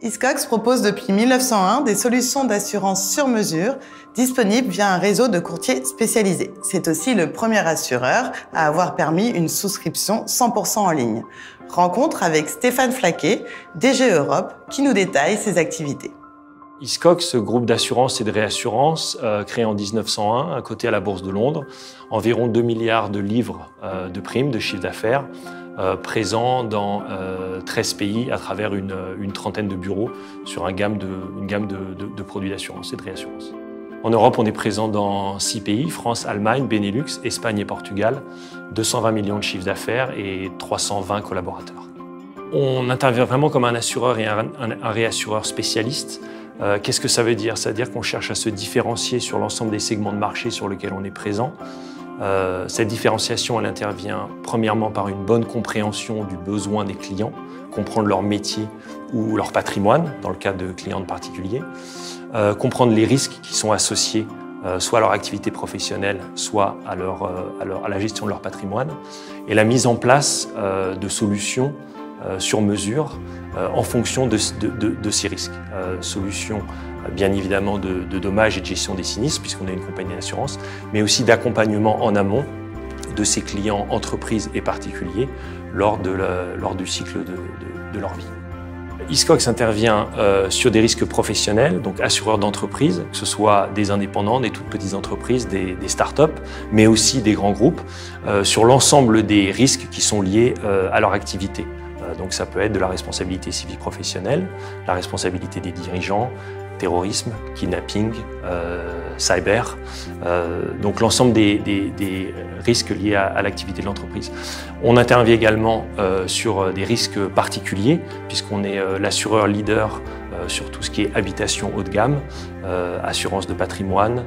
Hiscox propose depuis 1901 des solutions d'assurance sur mesure disponibles via un réseau de courtiers spécialisés. C'est aussi le premier assureur à avoir permis une souscription 100% en ligne. Rencontre avec Stéphane Flaquet, DG Europe, qui nous détaille ses activités. Hiscox, groupe d'assurance et de réassurance, créé en 1901, coté à la Bourse de Londres, environ 2 milliards de livres de primes, de chiffre d'affaires, présent dans 13 pays à travers une trentaine de bureaux sur une gamme de produits d'assurance et de réassurance. En Europe, on est présent dans 6 pays, France, Allemagne, Benelux, Espagne et Portugal, 220 millions de chiffre d'affaires et 320 collaborateurs. On intervient vraiment comme un assureur et un réassureur spécialiste. Qu'est-ce que ça veut dire? Ça veut dire qu'on cherche à se différencier sur l'ensemble des segments de marché sur lesquels on est présent. Cette différenciation, elle intervient premièrement par une bonne compréhension du besoin des clients, comprendre leur métier ou leur patrimoine, dans le cas de clients particuliers, comprendre les risques qui sont associés soit à leur activité professionnelle, soit à la gestion de leur patrimoine, et la mise en place de solutions sur mesure en fonction de ces risques. Solutions bien évidemment de dommages et de gestion des sinistres, puisqu'on est une compagnie d'assurance, mais aussi d'accompagnement en amont de ces clients entreprises et particuliers lors du cycle de leur vie. Hiscox intervient sur des risques professionnels, donc assureurs d'entreprise, que ce soit des indépendants, des toutes petites entreprises, des start-up, mais aussi des grands groupes, sur l'ensemble des risques qui sont liés à leur activité. Donc ça peut être de la responsabilité civile professionnelle, la responsabilité des dirigeants, terrorisme, kidnapping, cyber, donc l'ensemble des risques liés à l'activité de l'entreprise. On intervient également sur des risques particuliers, puisqu'on est l'assureur leader sur tout ce qui est habitation haut de gamme, assurance de patrimoine,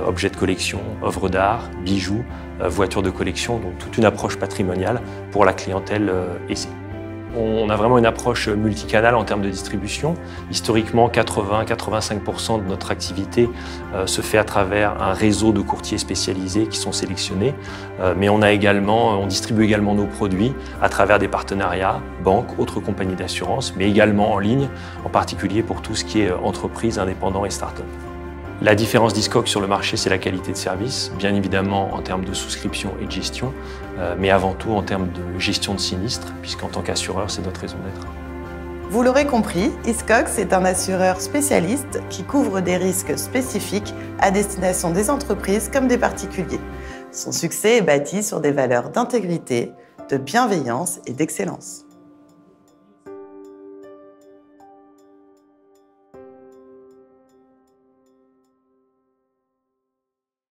objets de collection, œuvres d'art, bijoux, voitures de collection, donc toute une approche patrimoniale pour la clientèle aisée. On a vraiment une approche multicanale en termes de distribution. Historiquement, 80-85% de notre activité se fait à travers un réseau de courtiers spécialisés qui sont sélectionnés. Mais on distribue également nos produits à travers des partenariats, banques, autres compagnies d'assurance, mais également en ligne, en particulier pour tout ce qui est entreprises, indépendants et start-up. La différence d'Hiscox sur le marché, c'est la qualité de service, bien évidemment en termes de souscription et de gestion, mais avant tout en termes de gestion de sinistres, puisqu'en tant qu'assureur, c'est notre raison d'être. Vous l'aurez compris, Hiscox est un assureur spécialiste qui couvre des risques spécifiques à destination des entreprises comme des particuliers. Son succès est bâti sur des valeurs d'intégrité, de bienveillance et d'excellence.